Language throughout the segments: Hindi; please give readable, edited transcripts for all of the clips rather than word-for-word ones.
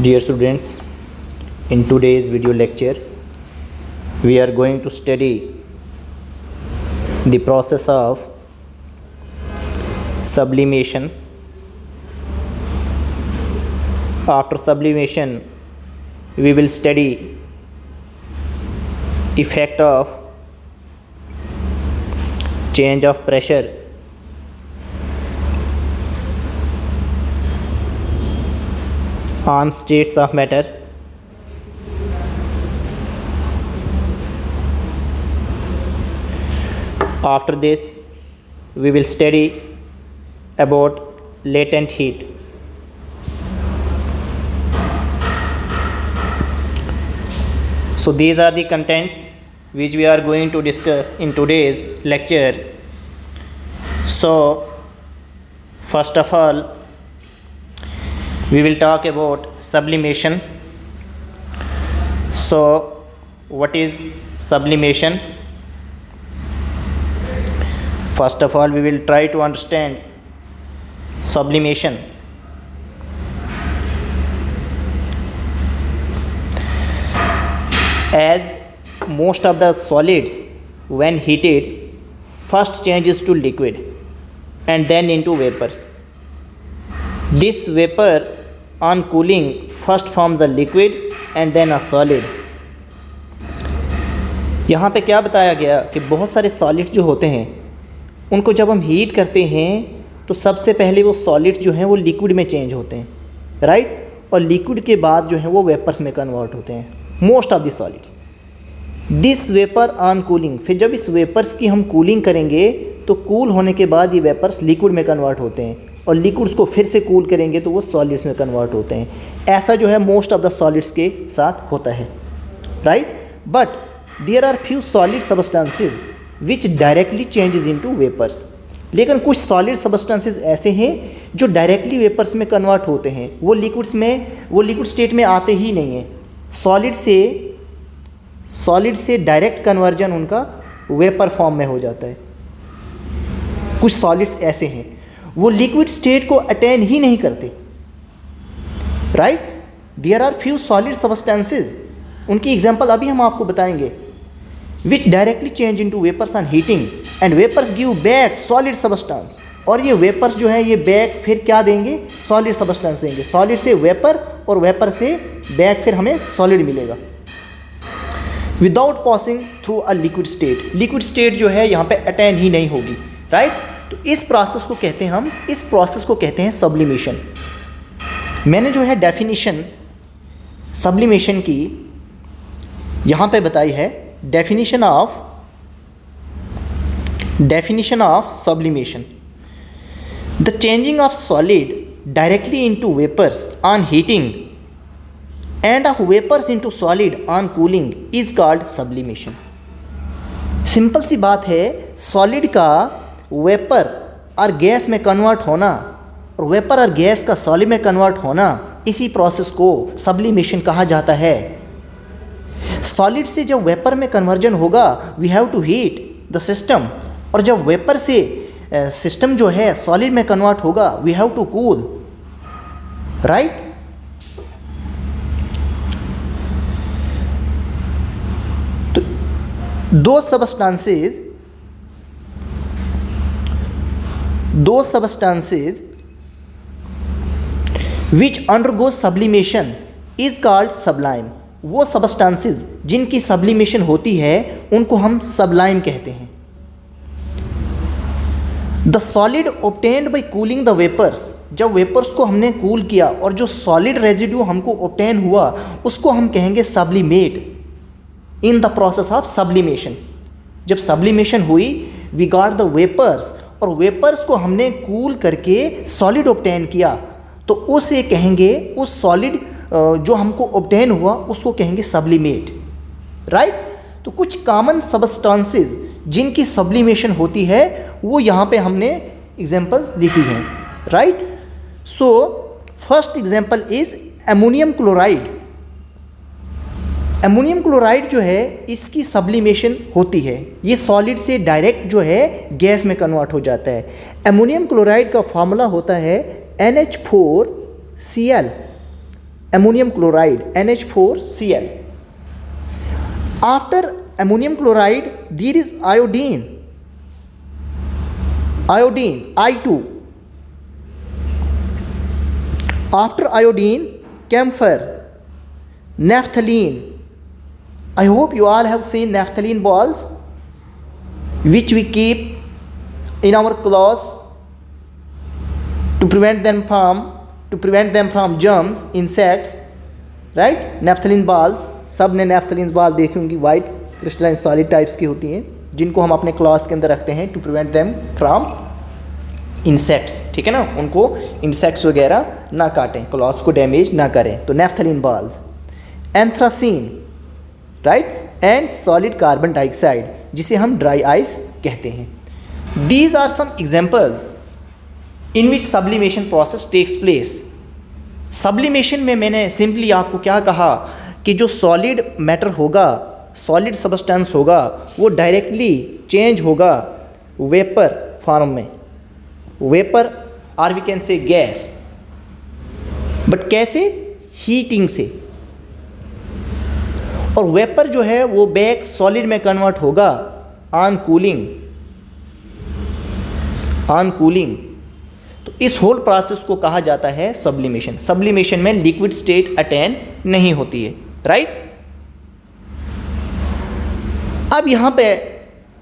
Dear students, in today's video lecture, we are going to study the process of sublimation. After sublimation, we will study effect of change of pressure on states of matter. After this, we will study about latent heat. So these are the contents which we are going to discuss in today's lecture. So first of all, we will talk about sublimation. So what is sublimation? First of all, we will try to understand sublimation. As most of the solids, when heated, first changes to liquid and then into vapors. This vapor on cooling first forms a liquid and then a solid. यहाँ पे क्या बताया गया कि बहुत सारे सॉलिड्स जो होते हैं उनको जब हम हीट करते हैं तो सबसे पहले वो सॉलिड्स जो हैं वो लिक्विड में चेंज होते हैं, राइट, और लिक्विड के बाद जो हैं वो वेपर्स में कन्वर्ट होते हैं most of the solids. This vapour on cooling, फिर जब इस वेपर्स की हम कूलिंग करेंगे तो कूल होने के बाद ये वेपर्स लिक्विड में कन्वर्ट होते हैं और लिक्विड्स को फिर से कूल करेंगे तो वो सॉलिड्स में कन्वर्ट होते हैं. ऐसा जो है मोस्ट ऑफ द सॉलिड्स के साथ होता है, right. But there are few solid substances which directly changes into vapours. लेकिन कुछ सॉलिड सब्सटेंसेस ऐसे हैं जो डायरेक्टली वेपर्स में कन्वर्ट होते हैं. वो लिक्विड स्टेट में आते ही नहीं हैं. सॉलिड से डायरेक्ट कन्वर्जन उनका वेपर फॉर्म में हो जाता है. कुछ सॉलिड्स ऐसे हैं वो लिक्विड स्टेट को अटेन ही नहीं करते, right. There are few solid substances, उनकी एग्जांपल अभी हम आपको बताएंगे, which directly change into vapours on heating and vapours give back solid substance. और ये वेपर्स जो है ये बैक फिर क्या देंगे, सॉलिड सब्सटेंस देंगे. सॉलिड से वेपर और वेपर से बैक फिर हमें सॉलिड मिलेगा without passing through a liquid state. Liquid state जो है यहाँ पे अटेन ही नहीं होगी, राइट. तो इस प्रोसेस को कहते हैं सब्लिमेशन. मैंने जो है डेफिनेशन सब्लिमेशन की यहाँ पे बताई है. Definition of sublimation: the changing of solid directly into vapours on heating and of vapours into solid on cooling is called sublimation. Simple सी बात है, सॉलिड का वेपर और गैस में कन्वर्ट होना और वेपर और गैस का सॉलिड में कन्वर्ट होना, इसी प्रोसेस को सब्लिमेशन कहा जाता है. सॉलिड से जब वेपर में कन्वर्जन होगा we have to heat the system, और जब वेपर से सिस्टम जो है सॉलिड में कन्वर्ट होगा we have to cool, right. तो दो substances which undergo sublimation is called sublime. वो substances जिनकी sublimation होती है उनको हम sublime कहते हैं. The solid obtained by cooling the vapors, जब वेपर्स को हमने कूल किया और जो सॉलिड रेजिड्यू हमको obtain हुआ उसको हम कहेंगे sublimate in the process of sublimation. जब sublimation हुई we got the vapors, और वेपर्स को हमने कूल करके सॉलिड ऑब्टेन किया तो उसे कहेंगे, उस सॉलिड जो हमको ऑब्टेन हुआ उसको कहेंगे सब्लिमेट, राइट. तो कुछ कॉमन सब्सटेंसेस जिनकी सब्लिमेशन होती है वो यहाँ पे हमने एग्जांपल्स लिखी हैं, right. So first example is ammonium chloride. Ammonium chloride जो है इसकी सब्लिमेशन होती है, ये सॉलिड से डायरेक्ट जो है गैस में कन्वर्ट हो जाता है. अमोनियम क्लोराइड का फार्मूला होता है NH4Cl ammonium chloride NH4Cl. After ammonium chloride there is iodine I2. After iodine, camphor, naphthalene. I hope you all have seen naphthalene balls which we keep in our clothes to prevent them from germs, insects, right? Naphthalene balls, सब ने naphthalene ball देखी होंगी, white crystalline solid types की होती हैं जिनको हम अपने क्लॉथ्स के अंदर रखते हैं to prevent them from insects, ठीक है ना, उनको इंसेक्ट्स वगैरह ना काटें, क्लॉथ्स को डैमेज ना करें। तो naphthalene balls, anthracene, right, and solid carbon dioxide जिसे हम ड्राई आइस कहते हैं। These are some examples in which sublimation process takes place. Sublimation में मैंने सिंपली आपको क्या कहा कि जो सॉलिड मैटर होगा, सॉलिड सब्सटेंस होगा, वो डायरेक्टली चेंज होगा वेपर फॉर्म में, वेपर और we can say gas, but कैसे? हीटिंग से। और वेपर जो है वो बैक सॉलिड में कन्वर्ट होगा ऑन कूलिंग। तो इस होल प्रोसेस को कहा जाता है सब्लिमेशन। सब्लिमेशन में लिक्विड स्टेट अटेन नहीं होती है, राइट। अब यहाँ पे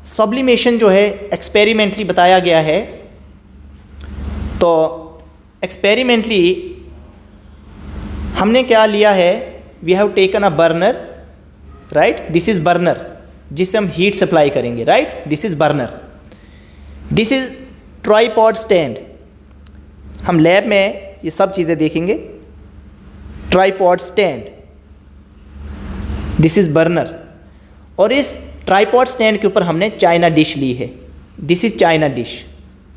सब्लिमेशन जो है एक्सपेरिमेंटली बताया गया है। तो एक्सपेरिमेंटली हमने क्या लिया है, we have taken a burner, right, this is burner जिससे हम हीट सप्लाई करेंगे, right, this is burner, this is tripod stand. हम लैब में ये सब चीज़ें देखेंगे। Tripod stand, this is burner, और इस ट्राइपॉड स्टैंड के ऊपर हमने चाइना डिश ली है, this is China dish,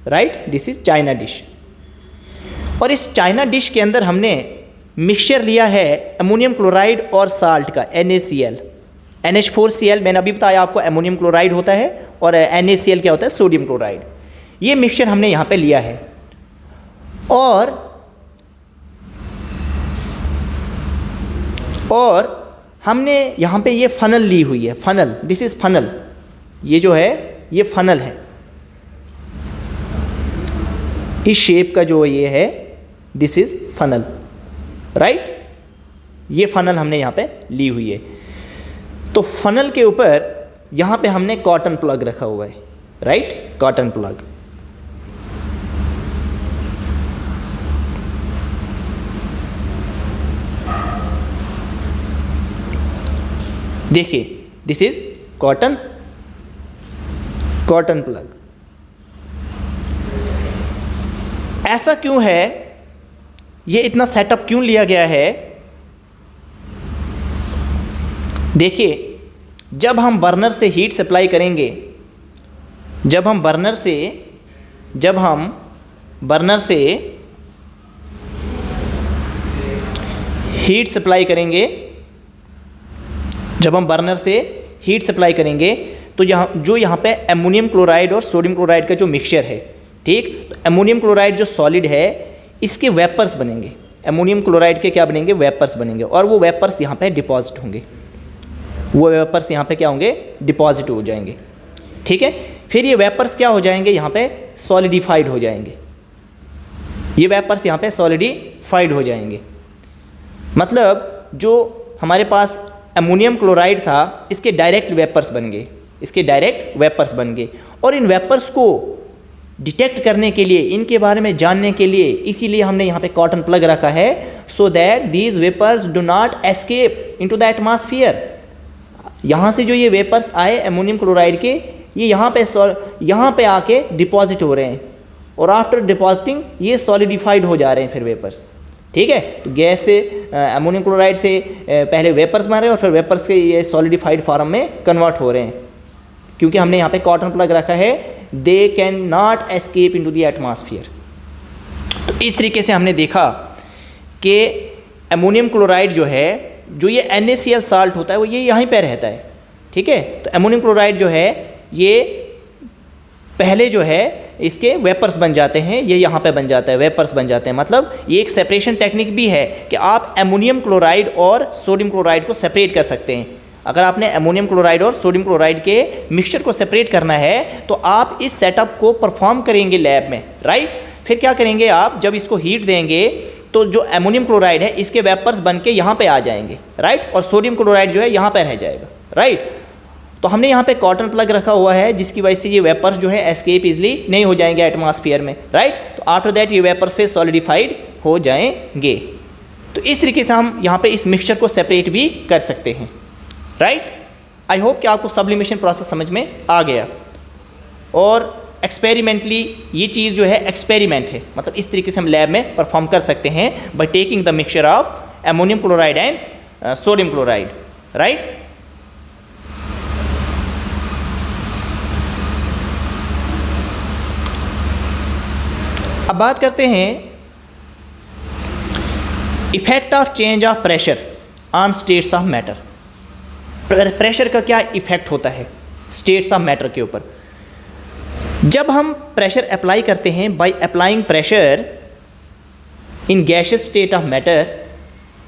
right, this is China dish. और इस चाइना डिश के अंदर हमने मिक्सचर लिया है अमोनियम क्लोराइड और साल्ट का, NaCl, NH4Cl। मैंने अभी बताया आपको अमोनियम क्लोराइड होता है और NaCl क्या होता है, सोडियम क्लोराइड। ये मिक्सचर हमने यहाँ पे लिया है और हमने यहाँ पे ये फनल ली हुई है, फनल, दिस इज फनल, ये जो है ये फनल है, इस शेप का जो ये है दिस इज फनल, राइट, ये फनल हमने यहाँ पे ली हुई है। तो फनल के ऊपर यहाँ पे हमने कॉटन प्लग रखा हुआ है, राइट, कॉटन प्लग। देखिए दिस इज कॉटन प्लग। ऐसा क्यों है, ये इतना सेटअप क्यों लिया गया है? देखिए जब हम बर्नर से हीट सप्लाई करेंगे, जब हम बर्नर से हीट सप्लाई करेंगे, तो यहाँ पे अमोनियम क्लोराइड और सोडियम क्लोराइड का जो मिक्सचर है, ठीक, तो अमोनियम क्लोराइड जो सॉलिड है इसके वेपर्स बनेंगे, अमोनियम क्लोराइड के क्या बनेंगे, वेपर्स बनेंगे, और वो वेपर्स यहाँ पे डिपॉजिट होंगे, वो वेपर्स यहाँ पे क्या होंगे, डिपॉजिट हो जाएंगे, ठीक है। फिर ये वेपर्स क्या हो जाएंगे, यहाँ पे सॉलिडिफाइड हो जाएंगे, ये वेपर्स यहाँ पे सॉलिडिफाइड हो जाएंगे। मतलब जो हमारे पास अमोनियम क्लोराइड था इसके डायरेक्ट वेपर्स बन गए, और इन वेपर्स को डिटेक्ट करने के लिए, इनके बारे में जानने के लिए, इसीलिए हमने यहाँ पे कॉटन प्लग रखा है, so that these vapours do not escape into the atmosphere. यहाँ से जो ये वेपर्स आए अमोनियम क्लोराइड के, ये यहाँ पे आके डिपॉजिट हो रहे हैं, और आफ्टर डिपॉजिटिंग ये सॉलिडिफाइड हो जा रहे हैं फिर वेपर्स, ठीक है। तो गैस से अमोनियम क्लोराइड से पहले वेपर्स बन रहे हैं और फिर वेपर्स से ये सॉलिडिफाइड फॉर्म में कन्वर्ट हो रहे हैं, क्योंकि हमने यहाँ पे कॉटन प्लग रखा है, they can not escape into the atmosphere. तो इस तरीके से हमने देखा कि अमोनियम क्लोराइड जो है, जो ये NaCl साल्ट होता है, वो ये यहीं पे रहता है, ठीक है। तो अमोनियम क्लोराइड जो है ये पहले जो है इसके वेपर्स बन जाते हैं, ये यहाँ पे बन जाता है, वेपर्स बन जाते हैं। मतलब ये एक सेपरेशन टेक्निक भी है कि आप एमोनियम क्लोराइड और सोडियम क्लोराइड को सेपरेट कर सकते हैं। अगर आपने एमोनियम क्लोराइड और सोडियम क्लोराइड के मिक्सचर को सेपरेट करना है तो आप इस सेटअप को परफॉर्म करेंगे लैब में, राइट। फिर क्या करेंगे आप, जब इसको हीट देंगे तो जो एमोनियम क्लोराइड है इसके वेपर्स बन के यहाँ पे आ जाएंगे, राइट, और सोडियम क्लोराइड जो है यहाँ पे रह जाएगा, राइट। तो हमने यहाँ पे कॉटन प्लग रखा हुआ है जिसकी वजह से ये वेपर्स जो है एस्केप इजली नहीं हो जाएंगे एटमॉस्फेयर में, राइट। तो आफ्टर दैट ये वेपर्स फिर सॉलिडिफाइड हो जाएंगे। तो इस तरीके से हम यहाँ पे इस मिक्सचर को सेपरेट भी कर सकते हैं, राइट। आई होप कि आपको सब्लिमेशन प्रोसेस समझ में आ गया। और एक्सपेरिमेंटली ये चीज़ जो है एक्सपेरिमेंट है, मतलब इस तरीके से हम लैब में परफॉर्म कर सकते हैं by taking the mixture of ammonium chloride and sodium chloride, right. अब बात करते हैं effect of change of pressure on states of matter. Pressure का क्या इफेक्ट होता है स्टेट्स ऑफ मैटर के ऊपर। जब हम प्रेशर अप्लाई करते हैं bye applying pressure in gaseous state of matter,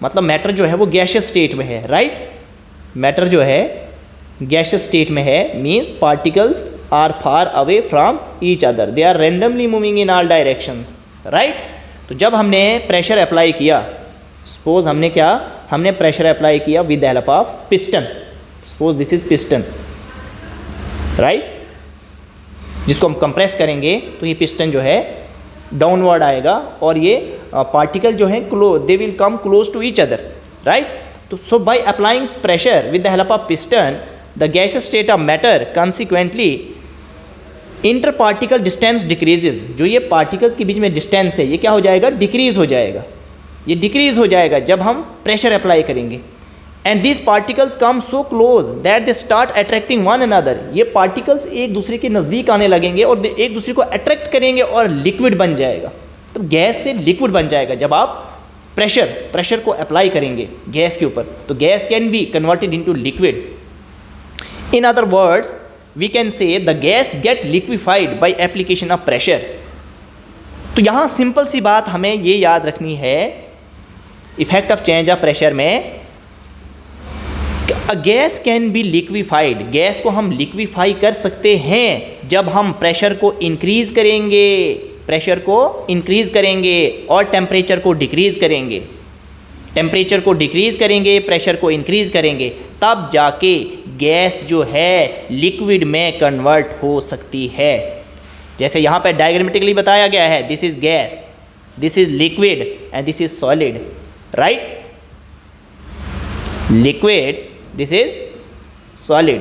मतलब मैटर जो है वो गैसियस स्टेट में है, राइट। मैटर जो है गैसियस स्टेट में है, means particles are far away from each other, they are randomly moving in all directions, right. तो जब हमने प्रेशर अप्लाई किया, सपोज हमने प्रेशर अप्लाई किया with the help of piston, suppose this is piston, right, जिसको हम कंप्रेस करेंगे तो ये पिस्टन जो है डाउनवर्ड आएगा और ये पार्टिकल जो है they will come close to each other, right. तो so by applying pressure with the help of piston the gaseous state of matter consequently inter particle distance decreases. जो ये पार्टिकल्स के बीच में डिस्टेंस है ये क्या हो जाएगा, डिक्रीज हो जाएगा, ये डिक्रीज हो जाएगा जब हम प्रेशर अप्लाई करेंगे। And this particles come so close that they start attracting one another, ये पार्टिकल्स एक दूसरे के नज़दीक आने लगेंगे और एक दूसरे को अट्रैक्ट करेंगे और लिक्विड बन जाएगा, तो गैस से लिक्विड बन जाएगा। जब आप प्रेशर को अप्लाई करेंगे गैस के ऊपर तो gas can be converted into liquid. In other words we can say the gas get liquefied by application of pressure. तो यहाँ सिंपल सी बात हमें ये याद रखनी है effect of change of pressure में, gas can be liquefied, gas को हम लिक्विफाई कर सकते हैं जब हम प्रेशर को इंक्रीज करेंगे और टेम्परेचर को डिक्रीज करेंगे, प्रेशर को इंक्रीज करेंगे, तब जाके गैस जो है लिक्विड में कन्वर्ट हो सकती है। जैसे यहाँ पे डायग्रामेटिकली बताया गया है, this is gas, this is liquid and this is solid, right, liquid, this is solid.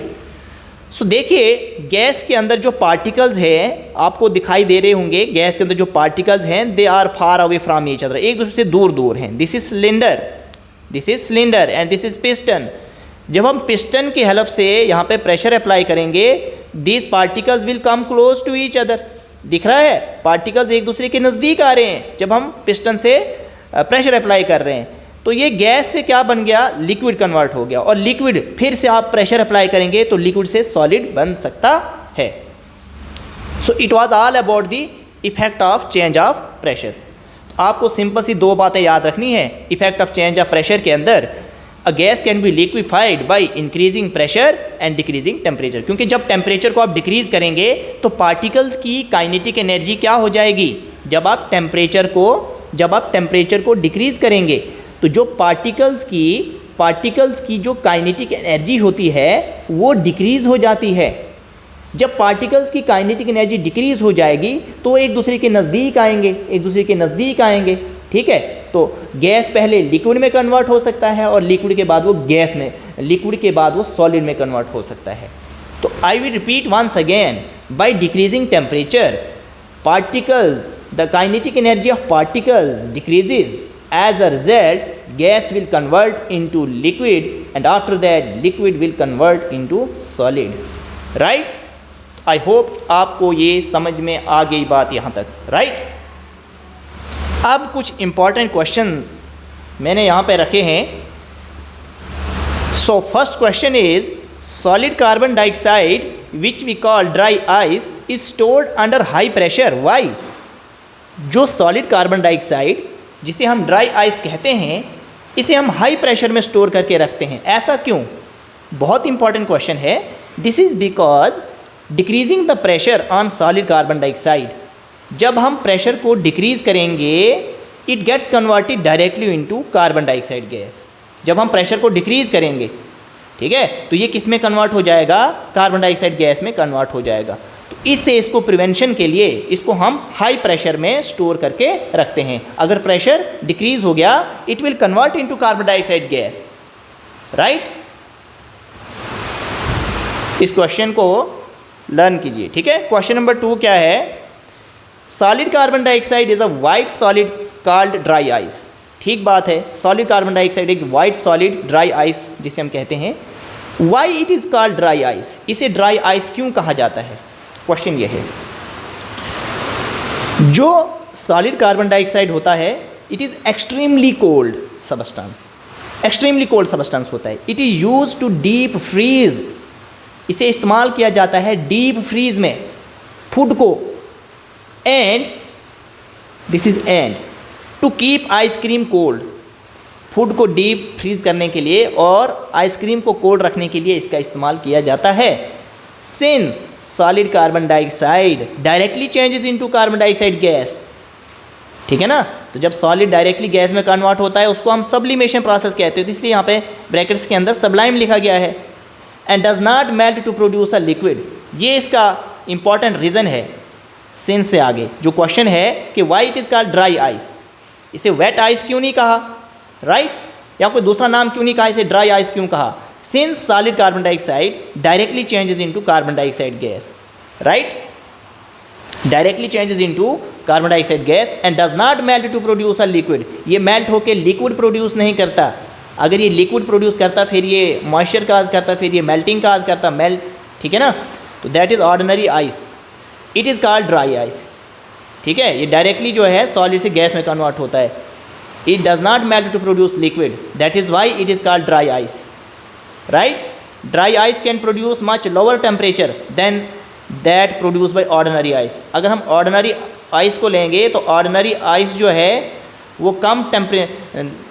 So देखिए गैस के अंदर जो पार्टिकल्स हैं आपको दिखाई दे रहे होंगे, गैस के अंदर जो पार्टिकल्स हैं they are far away from each other, एक दूसरे से दूर दूर हैं। This is cylinder and this is piston. जब हम पिस्टन की हेल्प से यहाँ पे प्रेशर अप्लाई करेंगे these particles will come close to each other, दिख रहा है पार्टिकल्स एक दूसरे के नज़दीक आ रहे हैं जब हम पिस्टन से प्रेशर अप्लाई कर रहे हैं। तो ये गैस से क्या बन गया, लिक्विड कन्वर्ट हो गया, और लिक्विड फिर से आप प्रेशर अप्लाई करेंगे तो लिक्विड से सॉलिड बन सकता है। So it was all about the effect of change of pressure. आपको सिंपल सी दो बातें याद रखनी है effect of change of pressure के अंदर। A gas can be liquefied by increasing pressure and decreasing temperature, क्योंकि जब टेम्परेचर को आप डिक्रीज करेंगे तो पार्टिकल्स की काइनेटिक एनर्जी क्या हो जाएगी, जब आप टेम्परेचर को डिक्रीज करेंगे तो जो पार्टिकल्स की जो काइनेटिक एनर्जी होती है वो डिक्रीज हो जाती है। जब पार्टिकल्स की काइनेटिक एनर्जी डिक्रीज हो जाएगी तो एक दूसरे के नज़दीक आएंगे, ठीक है। तो गैस पहले लिक्विड में कन्वर्ट हो सकता है और लिक्विड के बाद वो सॉलिड में कन्वर्ट हो सकता है। तो I will repeat once again, by decreasing temperature particles, the kinetic energy of particles decreases, as a result gas will convert into liquid and after that liquid will convert into solid, right? I hope आपको ये समझ में आ गई बात यहाँ तक, right? अब कुछ important questions मैंने यहाँ पे रखे हैं। So first question is solid carbon dioxide which we call dry ice is stored under high pressure. Why? जो सॉलिड कार्बन डाइऑक्साइड जिसे हम ड्राई आइस कहते हैं, इसे हम हाई प्रेशर में स्टोर करके रखते हैं। ऐसा क्यों? बहुत इंपॉर्टेंट क्वेश्चन है। This is because decreasing the pressure on solid carbon dioxide, जब हम प्रेशर को डिक्रीज करेंगे it gets converted directly into carbon dioxide gas. जब हम प्रेशर को डिक्रीज करेंगे, ठीक है, तो ये किस में कन्वर्ट हो जाएगा? कार्बन डाइऑक्साइड गैस में कन्वर्ट हो जाएगा। तो इससे इसको प्रिवेंशन के लिए इसको हम हाई प्रेशर में स्टोर करके रखते हैं। अगर प्रेशर डिक्रीज हो गया it will convert into carbon dioxide gas, right. इस क्वेश्चन को लर्न कीजिए, ठीक है। क्वेश्चन नंबर 2 क्या है? Solid carbon dioxide is a white solid called dry ice. ठीक बात है, सॉलिड कार्बन डाइऑक्साइड एक वाइट सॉलिड ड्राई आइस जिसे हम कहते हैं। Y it is called dry ice? इसे ड्राई आइस क्यों कहा जाता है? क्वेश्चन ये है। जो सॉलिड कार्बन डाइऑक्साइड होता है it is extremely cold substance, extremely cold substance होता है। It is use to deep freeze, इसे इस्तेमाल किया जाता है डीप फ्रीज में फूड को, and this is and to keep ice cream cold, food को डीप फ्रीज करने के लिए और आइसक्रीम को कोल्ड रखने के लिए इसका इस्तेमाल किया जाता है। Since solid carbon dioxide directly changes into carbon dioxide gas, ठीक है ना। तो जब सॉलिड डायरेक्टली गैस में कन्वर्ट होता है उसको हम सब्लिमेशन प्रोसेस कहते हैं, तो इसलिए यहाँ पे ब्रैकेट्स के अंदर सब्लाइम लिखा गया है। And does not melt to produce a liquid, ये इसका इंपॉर्टेंट रीज़न है। सिंस से आगे जो क्वेश्चन है कि Y it is called dry ice, इसे वेट आइस क्यों नहीं कहा, राइट, या कोई दूसरा नाम क्यों नहीं कहा, इसे ड्राई आइस क्यों कहा? Since solid carbon dioxide directly changes into carbon dioxide gas, right, directly changes into carbon dioxide gas and does not melt to produce a liquid, ये मेल्ट होकर लिक्विड प्रोड्यूस नहीं करता। अगर ये लिक्विड प्रोड्यूस करता फिर ये मॉइस्चर काज करता, फिर ये मेल्टिंग काज करता, मेल्ट, ठीक है ना। तो that is ordinary ice, it is called dry ice, ठीक है। ये डायरेक्टली जो है सॉलिड से गैस में कन्वर्ट होता है। It does not melt to produce liquid, that is why it is called dry ice, right. Dry ice can produce much lower temperature than that produce by ordinary ice. अगर हम ऑर्डिनरी आइस को लेंगे तो ऑर्डिनरी आइस जो है वो कम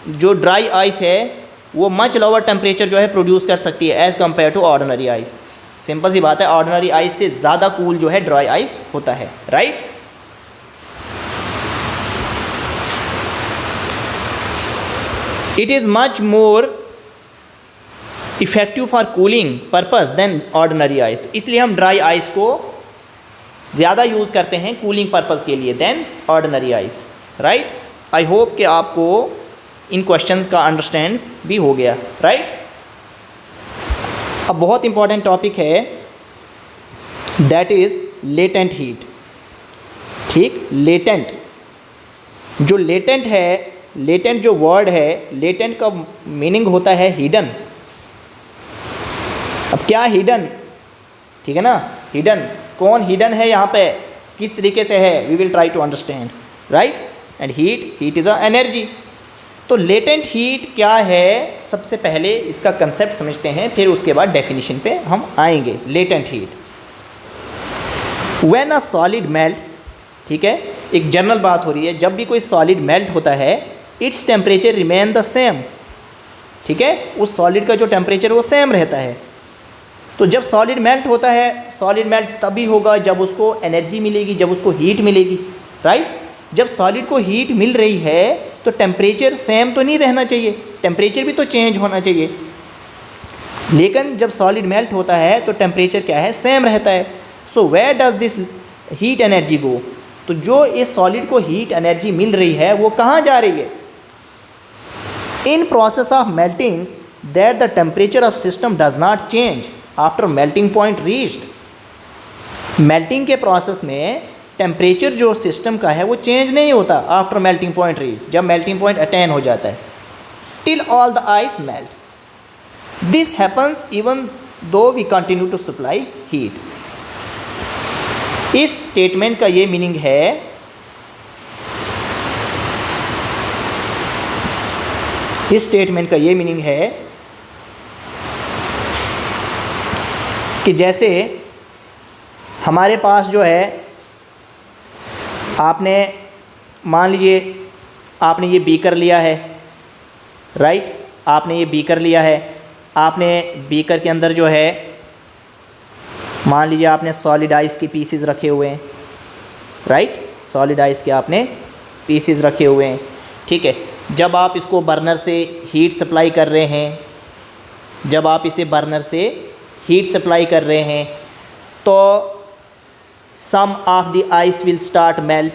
जो ड्राई आइस है वो मच लोअर टेम्परेचर जो है प्रोड्यूस कर सकती है as compare to ordinary ice. Simple सी बात है, ऑर्डिनरी आइस से ज़्यादा कूल जो है ड्राई आइस होता है, right. It is much more effective for cooling purpose then ordinary ice, इसलिए हम ड्राई आइस को ज़्यादा यूज़ करते हैं कूलिंग पर्पस के लिए देन ऑर्डिनरी आइस, राइट। आई होप कि आपको इन क्वेश्चंस का अंडरस्टैंड भी हो गया, राइट। अब बहुत इंपॉर्टेंट टॉपिक है दैट इज़ लेटेंट हीट, ठीक। लेटेंट, जो लेटेंट है, लेटेंट जो वर्ड है, लेटेंट का मीनिंग होता है हिडन। अब क्या हिडन, ठीक है ना, हिडन, कौन हिडन है यहाँ पे, किस तरीके से है, we will try to understand, right. And heat is a energy. तो लेटेंट हीट क्या है, सबसे पहले इसका कंसेप्ट समझते हैं, फिर उसके बाद डेफिनेशन पे हम आएंगे। Latent heat, when a solid melts, ठीक है, एक जनरल बात हो रही है, जब भी कोई सॉलिड मेल्ट होता है its temperature remain the same, ठीक है, उस सॉलिड का जो टेम्परेचर वो सेम रहता है। तो जब सॉलिड मेल्ट होता है, सॉलिड मेल्ट तभी होगा जब उसको एनर्जी मिलेगी, जब उसको हीट मिलेगी, राइट। जब सॉलिड को हीट मिल रही है तो टेम्परेचर सेम तो नहीं रहना चाहिए, टेम्परेचर भी तो चेंज होना चाहिए। लेकिन जब सॉलिड मेल्ट होता है तो टेम्परेचर क्या है, सेम रहता है। So where does this heat energy go, तो जो इस सॉलिड को हीट एनर्जी मिल रही है वो कहाँ जा रही है? In process of melting that the temperature of system does not change after melting point reached. Melting के प्रोसेस में टेम्परेचर जो सिस्टम का है वो चेंज नहीं होता आफ्टर मेल्टिंग पॉइंट रीच, जब मेल्टिंग पॉइंट अटेन हो जाता है, till all the ice melts. This happens even though we continue to supply heat. इस स्टेटमेंट का ये मीनिंग है, इस स्टेटमेंट का ये मीनिंग है कि जैसे हमारे पास जो है, आपने मान लीजिए आपने ये बीकर लिया है, राइट, आपने ये बीकर लिया है, आपने बीकर के अंदर जो है मान लीजिए आपने सॉलिड आइस के पीसेस रखे हुए हैं, राइट, सॉलिड आइस के आपने पीसेस रखे हुए हैं, ठीक है। जब आप इसको बर्नर से हीट सप्लाई कर रहे हैं, जब आप इसे बर्नर से हीट सप्लाई कर रहे हैं तो some of the ice will start melt,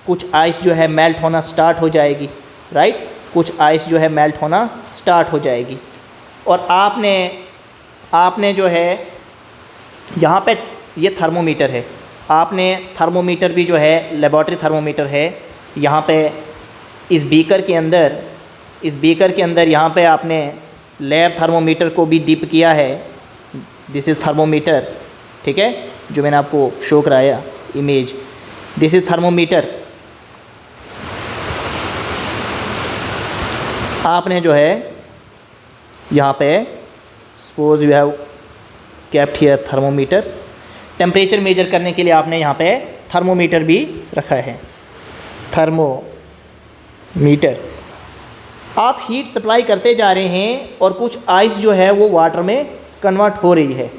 कुछ आइस जो है मेल्ट होना स्टार्ट हो जाएगी, राइट, कुछ आइस जो है मेल्ट होना स्टार्ट हो जाएगी। और आपने जो है यहाँ पे ये थर्मोमीटर है, आपने थर्मोमीटर भी जो है लेबॉर्ट्री थर्मोमीटर है, यहाँ पे इस बीकर के अंदर यहाँ पे आपने लैब थर्मोमीटर को भी डिप किया है। दिस इज़ थर्मोमीटर, ठीक है, जो मैंने आपको शो कराया इमेज, दिस इज़ थर्मोमीटर। आपने जो है यहाँ पे suppose you have kept here thermometer, temperature measure करने के लिए आपने यहाँ पे थर्मोमीटर भी रखा है, थर्मोमीटर। आप हीट सप्लाई करते जा रहे हैं और कुछ आइस जो है वो वाटर में कन्वर्ट हो रही है,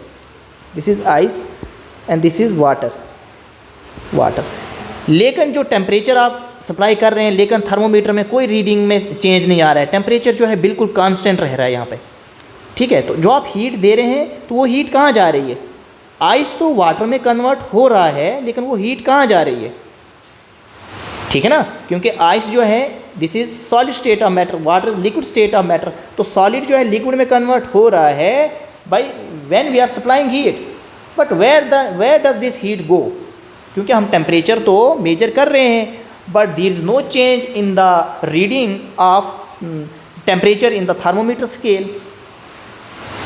this is ice and this is water, लेकिन जो टेम्परेचर आप सप्लाई कर रहे हैं, लेकिन थर्मोमीटर में कोई रीडिंग में चेंज नहीं आ रहा है, टेम्परेचर जो है बिल्कुल कांस्टेंट रह रहा है यहाँ पे, ठीक है। तो जो आप हीट दे रहे हैं तो वो हीट कहाँ जा रही है? आइस तो वाटर में कन्वर्ट हो रहा है, लेकिन वो हीट कहाँ जा रही है, ठीक है ना, क्योंकि आइस जो है this is solid state of matter, water is liquid state of matter, तो सॉलिड जो है लिक्विड में कन्वर्ट हो रहा है by when we are supplying heat. But where does this heat go? क्योंकि हम टेम्परेचर तो मेजर कर रहे हैं, but there is no change in the reading of temperature in the thermometer scale,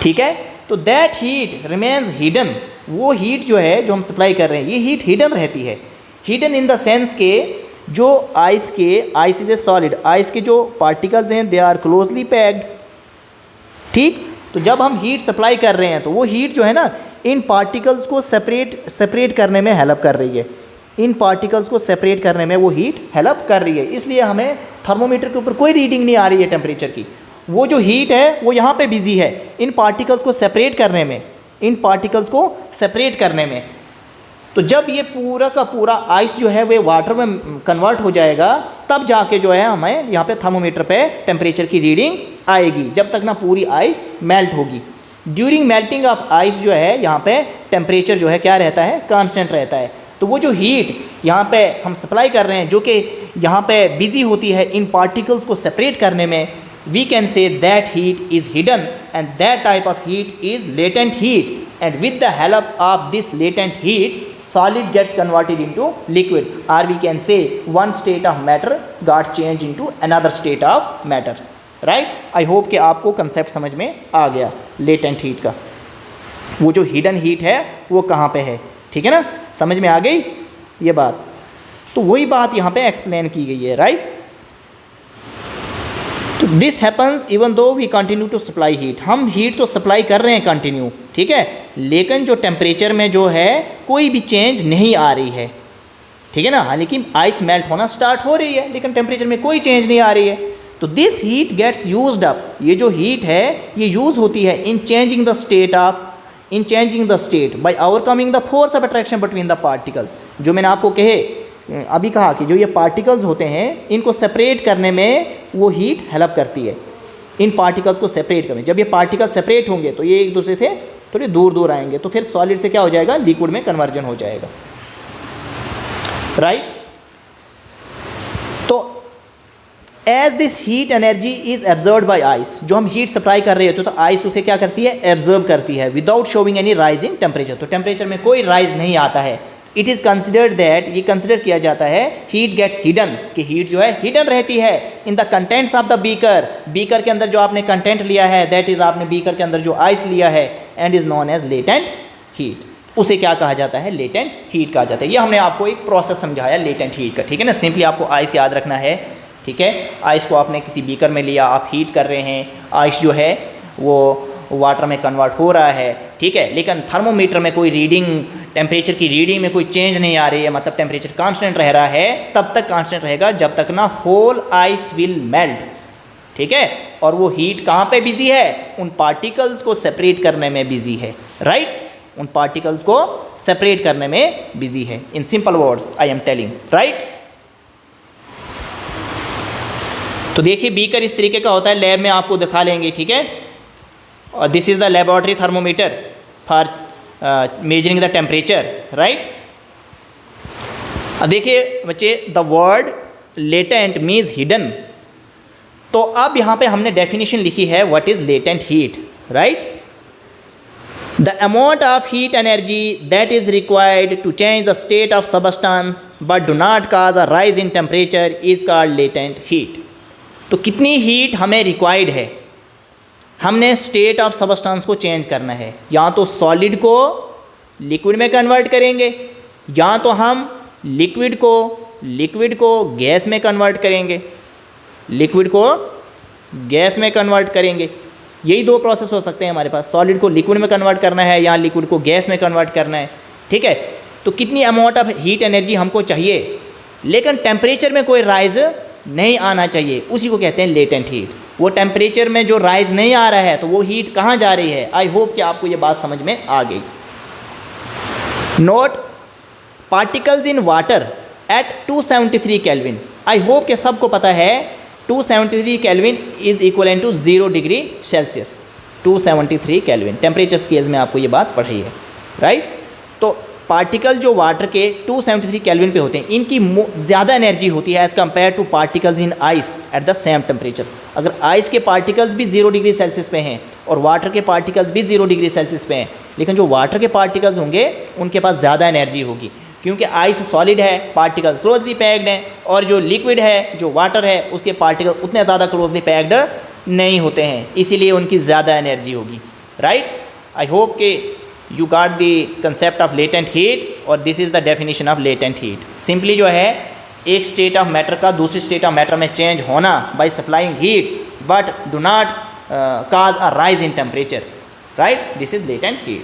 ठीक है। तो दैट हीट रिमेन्स हिडन, वो हीट जो है जो हम सप्लाई कर रहे हैं ये हीट हिडन रहती है। हिडन इन द सेंस के जो ice is a solid, ice के जो पार्टिकल्स हैं दे आर क्लोजली पैक्ड, ठीक। तो जब हम हीट सप्लाई कर रहे हैं तो वो हीट जो है ना इन पार्टिकल्स को सेपरेट करने में हेल्प कर रही है, इन पार्टिकल्स को सेपरेट करने में वो हीट हेल्प कर रही है, इसलिए हमें थर्मोमीटर के ऊपर कोई रीडिंग नहीं आ रही है टेम्परेचर की। वो जो हीट है वो यहाँ पे बिजी है इन पार्टिकल्स को सेपरेट करने में, तो जब ये पूरा का पूरा आइस जो है वो वाटर में कन्वर्ट हो जाएगा तब जाके जो है हमें यहाँ पे थर्मोमीटर पे टेम्परेचर की रीडिंग आएगी, जब तक ना पूरी आइस मेल्ट होगी। ड्यूरिंग मेल्टिंग ऑफ आइस जो है यहाँ पे टेम्परेचर जो है क्या रहता है, कांस्टेंट रहता है। तो वो जो हीट यहाँ पे हम सप्लाई कर रहे हैं जो कि यहाँ पे बिजी होती है इन पार्टिकल्स को सेपरेट करने में, we can say that heat is hidden and that type of heat is latent heat, and with the help of this latent heat solid gets converted into liquid, or we can say one state of matter got changed into another state of matter, right? I hope कि आपको कंसेप्ट समझ में आ गया latent heat का, वो जो hidden heat है वो कहाँ पे है, ठीक है ना, समझ में आ गई ये बात। तो वही बात यहाँ पे एक्सप्लेन की गई है, राइट। तो this happens even though we continue to supply heat, हम हीट तो सप्लाई कर रहे हैं कंटिन्यू, ठीक है, लेकिन जो टेम्परेचर में जो है कोई भी चेंज नहीं आ रही है, ठीक है ना, हालांकि आइस मेल्ट होना स्टार्ट हो रही है लेकिन टेम्परेचर में कोई चेंज नहीं आ रही है। तो this heat gets used up, ये जो हीट है ये यूज़ होती है in changing the state by overcoming the force of attraction between the particles. जो मैंने आपको अभी कहा कि जो ये पार्टिकल्स होते हैं इनको सेपरेट करने में वो हीट हेल्प करती है, इन पार्टिकल्स को सेपरेट करने। जब ये पार्टिकल्स सेपरेट होंगे तो ये एक दूसरे से थोड़ी दूर दूर आएंगे, तो फिर सॉलिड से क्या हो जाएगा, लिक्विड में कन्वर्जन हो जाएगा, राइट। तो as this heat energy is absorbed by ice, जो हम हीट सप्लाई कर रहे होते तो आइस उसे क्या करती है, एब्जर्व करती है without showing any rise in temperature, तो टेम्परेचर में कोई राइज नहीं आता है। इट इज़ कंसिडर्ड दैट, ये कंसिडर किया जाता है हीट गेट्स हिडन, कि हीट जो है हिडन रहती है in the contents of the beaker, beaker के अंदर जो आपने कंटेंट लिया है दैट इज़ आपने बीकर के अंदर जो आइस लिया है, and is known as latent heat, उसे क्या कहा जाता है, लेटेंट हीट कहा जाता है। ये हमने आपको एक प्रोसेस समझाया लेटेंट हीट का, ठीक है ना। सिंपली आपको आइस याद रखना है, ठीक है। आइस को आपने किसी बीकर में लिया, आप हीट कर रहे हैं, आइस जो है वो वाटर में कन्वर्ट हो रहा है, ठीक है। लेकिन थर्मोमीटर में कोई रीडिंग, टेम्परेचर की रीडिंग में कोई चेंज नहीं आ रही है, मतलब टेम्परेचर कांस्टेंट रह रहा है, तब तक कांस्टेंट रहेगा जब तक ना होल आइस विल मेल्ट, ठीक है। और वो हीट कहाँ पे बिजी है? उन पार्टिकल्स को सेपरेट करने में बिजी है, राइट। उन पार्टिकल्स को सेपरेट करने में बिजी है। In simple words I am telling, right. तो देखिए बीकर इस तरीके का होता है, लैब में आपको दिखा लेंगे, ठीक है। और this is the laboratory thermometer for measuring the temperature, right. अब देखिए बच्चे, the word latent means hidden. तो अब यहाँ पे हमने डेफिनेशन लिखी है what is latent heat, right. The amount of heat energy that is required to change the state of substance but do not cause a rise in temperature is called latent heat. तो कितनी हीट हमें रिक्वायर्ड है, हमने स्टेट ऑफ सबस्टेंस को चेंज करना है, या तो सॉलिड को लिक्विड में कन्वर्ट करेंगे, या तो हम लिक्विड को गैस में कन्वर्ट करेंगे, लिक्विड को गैस में कन्वर्ट करेंगे। यही दो प्रोसेस हो सकते हैं हमारे पास, सॉलिड को लिक्विड में कन्वर्ट करना है या लिक्विड को गैस में कन्वर्ट करना है, ठीक है। तो कितनी अमाउंट ऑफ हीट एनर्जी हमको चाहिए, लेकिन टेम्परेचर में कोई राइज नहीं आना चाहिए, उसी को कहते हैं लेटेंट हीट। वो टेम्परेचर में जो राइज नहीं आ रहा है तो वो हीट कहाँ जा रही है। आई होप कि आपको ये बात समझ में आ गई। Note particles in water at 273 kelvin. I hope कि सबको पता है 273 kelvin is equal to 0 degree Celsius. 273 kelvin temperature scales में आपको ये बात पढ़ी है, राइट। तो पार्टिकल जो वाटर के 273 केल्विन पे होते हैं, इनकी ज़्यादा एनर्जी होती है as compare two particles in ice at the same temperature. अगर आइस के पार्टिकल्स भी 0 डिग्री सेल्सियस पे हैं और वाटर के पार्टिकल्स भी 0 डिग्री सेल्सियस पे हैं, लेकिन जो वाटर के पार्टिकल्स होंगे उनके पास ज़्यादा एनर्जी होगी, क्योंकि आइस सॉलिड है, पार्टिकल्स क्लोजली पैक्ड हैं, और जो लिक्विड है, जो वाटर है, उसके पार्टिकल उतने ज़्यादा क्लोजली पैक्ड नहीं होते हैं, इसीलिए उनकी ज़्यादा एनर्जी होगी, राइट। आई होप कि you got the concept of latent heat और this is the definition of latent heat। Simply जो है एक स्टेट ऑफ मैटर का दूसरी स्टेट ऑफ मैटर में चेंज होना by supplying heat but do not cause a rise in temperature, right. This is latent heat.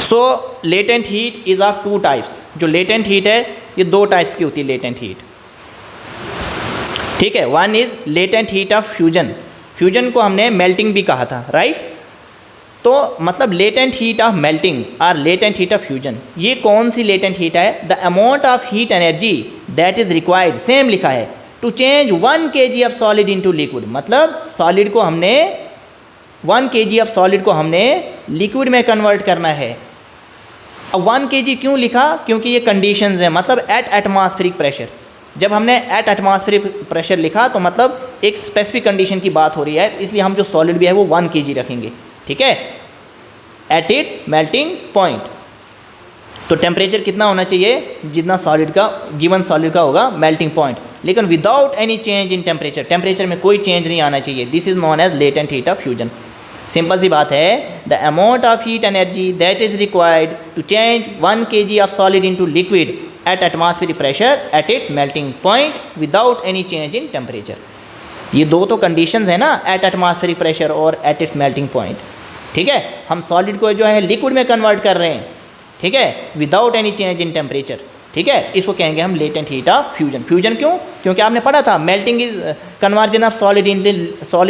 So latent heat is of 2 types. जो लेटेंट हीट है ये 2 टाइप्स की होती है लेटेंट हीट, ठीक है। One is latent heat of fusion. Fusion को हमने मेल्टिंग भी कहा था, राइट। तो मतलब लेटेंट हीट ऑफ मेल्टिंग और लेटेंट हीट ऑफ फ्यूजन, ये कौन सी लेटेंट हीट है? The amount of heat energy that is required, same लिखा है, to change 1 kg of solid into liquid. मतलब सॉलिड को हमने 1 kg ऑफ सॉलिड को हमने लिक्विड में कन्वर्ट करना है। अब 1 kg क्यों लिखा? क्योंकि ये कंडीशंस हैं, मतलब एट एटमॉस्फेरिक प्रेशर। जब हमने एट एटमॉस्फेरिक प्रेशर लिखा तो मतलब एक स्पेसिफिक कंडीशन की बात हो रही है, इसलिए हम जो सॉलिड भी है वो 1 kg रखेंगे, ठीक है, एट इट्स मेल्टिंग पॉइंट। तो टेम्परेचर कितना होना चाहिए? जितना सॉलिड का गिवन सॉलिड का होगा मेल्टिंग पॉइंट, लेकिन without any change in temperature, temperature में कोई चेंज नहीं आना चाहिए। This is known as latent heat of fusion. Simple सी बात है, the amount of heat energy that is required to change 1 kg of solid into liquid at atmospheric pressure at its melting point without any change in temperature. ये दो तो कंडीशंस है ना, एट एटमॉस्फेरिक प्रेशर और एट इट्स मेल्टिंग पॉइंट, ठीक है। हम सॉलिड को जो है लिक्विड में कन्वर्ट कर रहे हैं, ठीक है, without any change in temperature, ठीक है। इसको कहेंगे हम latent heat of fusion. Fusion क्यों? क्योंकि आपने पढ़ा था melting is conversion of solid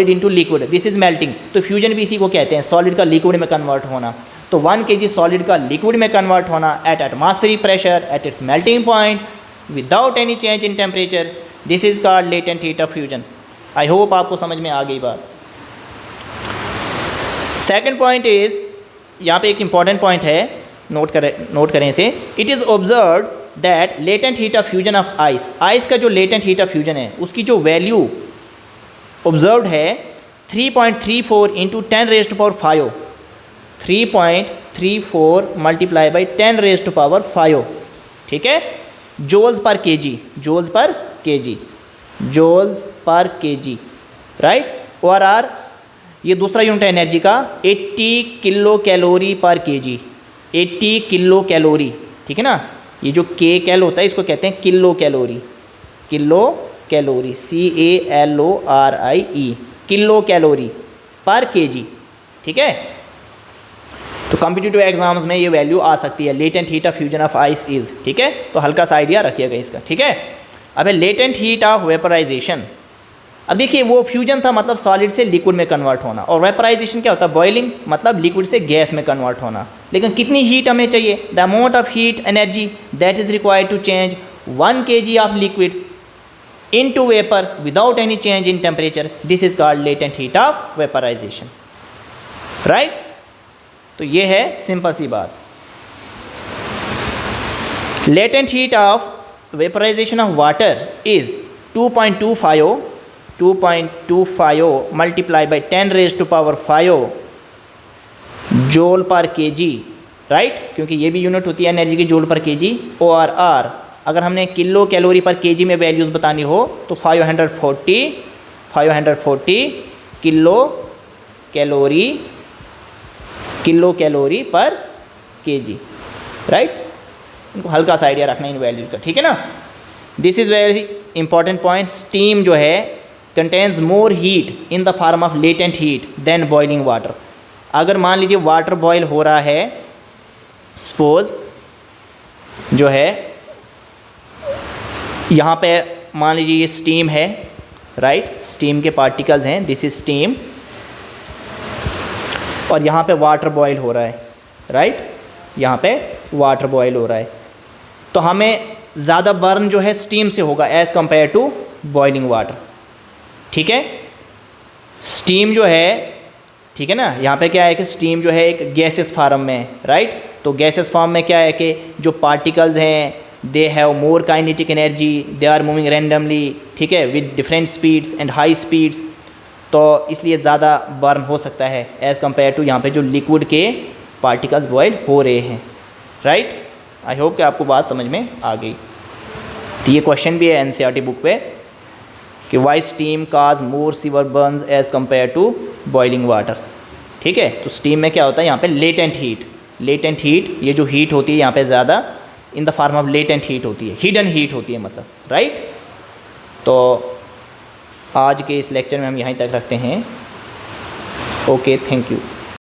into liquid, this is melting. तो फ्यूजन भी इसी को कहते हैं, सॉलिड का लिक्विड में कन्वर्ट होना। तो 1 kg सॉलिड का लिक्विड में कन्वर्ट होना eight atmospheric pressure at its melting point without any change in temperature, this is called latent heat of fusion. I hope आपको समझ में आ गई बात। सेकेंड पॉइंट इज, यहाँ पे एक इंपॉर्टेंट पॉइंट है, नोट करें इसे। It is observed that latent heat of fusion of ice, ice का जो लेटेंट हीट ऑफ फ्यूजन है उसकी जो वैल्यू ऑब्जर्व्ड है 3.34 इंटू 10⁵, 3.34 मल्टीप्लाई बाई 10⁵, ठीक है, जोल्स पर केजी, जोल्स पर केजी, जोल्स पर केजी, राइट। OR ये दूसरा यूनिट है एनर्जी का, 80 किलो कैलोरी पर केजी, 80 किलो कैलोरी, ठीक है ना। ये जो के कैल होता है इसको कहते हैं kilo calorie, kilo calorie, CALORIE, kilo calorie, पर kg, ठीक है। तो कॉम्पिटिटिव एग्जाम्स में ये वैल्यू आ सकती है, latent heat of fusion of ice is, ठीक है। तो हल्का सा आइडिया रखिएगा इसका, ठीक है। अब है लेटेंट हीट ऑफ वेपराइजेशन। अब देखिए वो फ्यूजन था मतलब सॉलिड से लिक्विड में कन्वर्ट होना, और वेपराइजेशन क्या होता है, बॉइलिंग मतलब लिक्विड से गैस में कन्वर्ट होना। लेकिन कितनी हीट हमें चाहिए, the amount of heat energy that is required to change 1 kg of liquid into vapor without any change in temperature, this is called latent heat of vaporization, right? तो ये है सिंपल सी बात। latent heat of vaporization of water is 2.25 multiplied by 10 raised to power 5 joule per kg, right? क्योंकि ये भी यूनिट होती है एनर्जी की, जूल पर kg। OR अगर हमने किलो कैलोरी पर केजी में वैल्यूज़ बतानी हो तो 540 किलो कैलोरी पर केजी, राइट। इनको हल्का सा आइडिया रखना इन वैल्यूज़ का, ठीक है ना। This is very important point. Steam जो है contains more heat in the form of latent heat than boiling water. अगर मान लीजिए वाटर बॉयल हो रहा है, सपोज जो है यहाँ पे मान लीजिए ये स्टीम है, राइट, स्टीम के पार्टिकल्स हैं, दिस इज स्टीम, और यहाँ पे वाटर बॉयल हो रहा है, राइट, यहाँ पे वाटर बॉयल हो रहा है। तो हमें ज़्यादा बर्न जो है स्टीम से होगा as compare to boiling water, ठीक है। स्टीम जो है, ठीक है ना, यहाँ पे क्या है कि स्टीम जो है एक गैसेस फॉर्म में है, राइट। तो गैसेस फॉर्म में क्या है कि जो पार्टिकल्स हैं they have more kinetic energy, they are moving randomly, ठीक है, with different speeds and high speeds. तो इसलिए ज़्यादा बर्न हो सकता है एज़ कम्पेयर टू यहाँ पे जो लिक्विड के पार्टिकल्स बॉयल हो रहे हैं, राइट। आई होप कि आपको बात समझ में आ गई। तो ये क्वेश्चन भी है एनसीईआरटी बुक पे कि why steam cause more severe burns as compare to boiling water, ठीक है। तो स्टीम में क्या होता है, यहाँ पे लेटेंट हीट, ये जो हीट होती है यहाँ पे ज़्यादा इन the form of latent heat होती है, हिडन हीट होती है मतलब, राइट। तो आज के इस लेक्चर में हम यहीं तक रखते हैं। Okay, thank you.